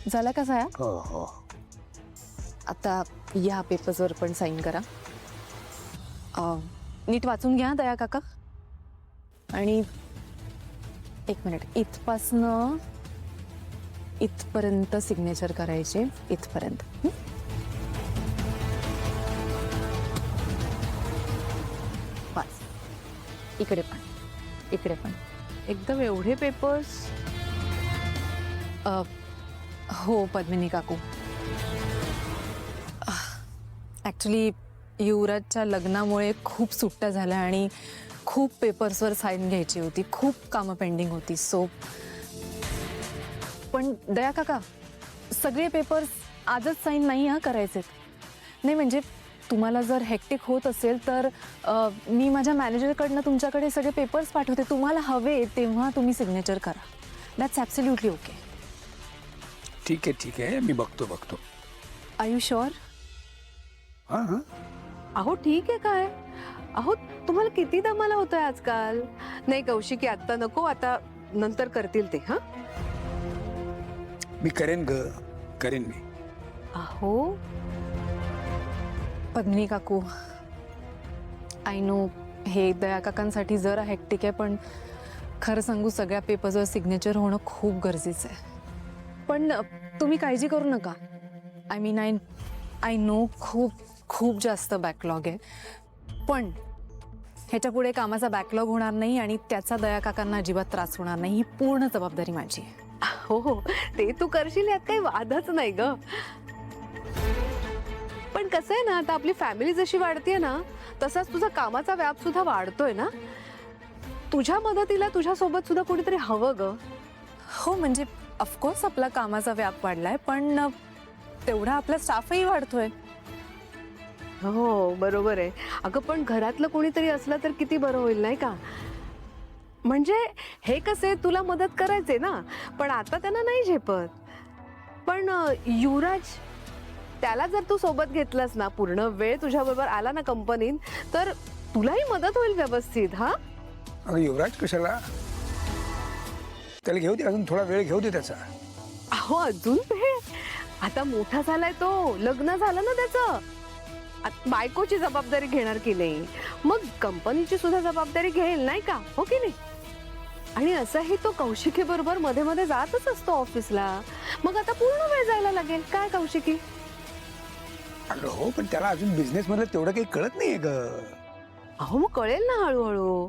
झाला का साया? हो हो. आता या पेपर्सवर पण साईन करा. नीट वाचून घ्या दया काका. आणि एक मिनिट, इथपासनं इथपर्यंत सिग्नेचर करायचे, इथपर्यंत. बस. इकडे पण, इकडे पण एकदम एवढे पेपर्स. हो पद्मिनी काकू, ॲक्च्युली युवराजच्या लग्नामुळे खूप सुट्ट्या झाल्या आणि खूप पेपर्सवर साईन घ्यायची होती, खूप कामं पेंडिंग होती. सो पण दया काका, सगळे पेपर्स आजच साईन नाही करायचे. नाही म्हणजे तुम्हाला जर हेक्टिक होत असेल तर मी माझ्या मॅनेजरकडनं तुमच्याकडे सगळे पेपर्स पाठवते. तुम्हाला हवे तेव्हा तुम्ही सिग्नेचर करा. That's absolutely okay. ठीक आहे, मी बघतो. Are you sure? हां हां. अहो ठीक आहे काय. अहो तुम्हाला किती दमाला होतोय आजकाल. नाही कौशिकी, आता नको, आता नंतर करतील ते. हा मी करेन मी. अहो पद्मिनी काकू, आय नो हे दया काकांसाठी जरा हेक्टिक आहे, पण खरं सांगू सगळ्या पेपर्सवर सिग्नेचर होणं खूप गरजेचं आहे. पण तुम्ही काळजी करू नका. आय मीन आय नो खूप जास्त बॅकलॉग आहे, पण ह्याच्या पुढे कामाचा बॅकलॉग होणार नाही आणि त्याचा दया काकांना अजिबात त्रास होणार नाही. ही पूर्ण जबाबदारी माझी आहे. हो ते तू करशील, यात काही वादच नाही ग. पण कसं आहे ना, आता आपली फॅमिली जशी वाढतेय ना, तसाच तुझा कामाचा व्याप सुद्धा वाढतोय ना. तुझ्या मदतीला तुझ्या सोबत सुद्धा कोणीतरी हवं ग. हो म्हणजे ऑफकोर्स आपला कामाचा व्याप वाढलाय, पण तेवढा आपला स्टाफही वाढतोय. हो बरोबर आहे. अगं पण घरातलं कोणीतरी असलं तर किती बरं होईल नाही का. म्हणजे हे कसे तुला मदत करायचे ना, पण आता त्यांना नाही झेपत. पण युवराज, त्याला जर तू सोबत घेतलंस ना, पूर्ण वेळ तुझ्याबरोबर आला ना कंपनीत, तर तुलाही मदत होईल व्यवस्थित. हा अगं युवराज कशाला, त्याला घेऊ दे, अजून थोडा वेळ घेऊ दे त्याचा. अहो अजून वेळ, आता मोठा झालाय तो, लग्न झालं ना त्याचं. बायकोची जबाबदारी घेणार की नाही, मग कंपनीची सुद्धा जबाबदारी घेईल नाही का, हो की नाही. आणि असंही तो कौशिकी बरोबर मध्ये मध्ये जातच असतो ऑफिसला. मग आता पूर्ण वेळ जायला लागेल काय कौशिकी. अगं हो, पण त्याला अजून बिझनेस मधलं तेवढं काही कळत नाहीये ग. अहो मग कळेल ना हळूहळू.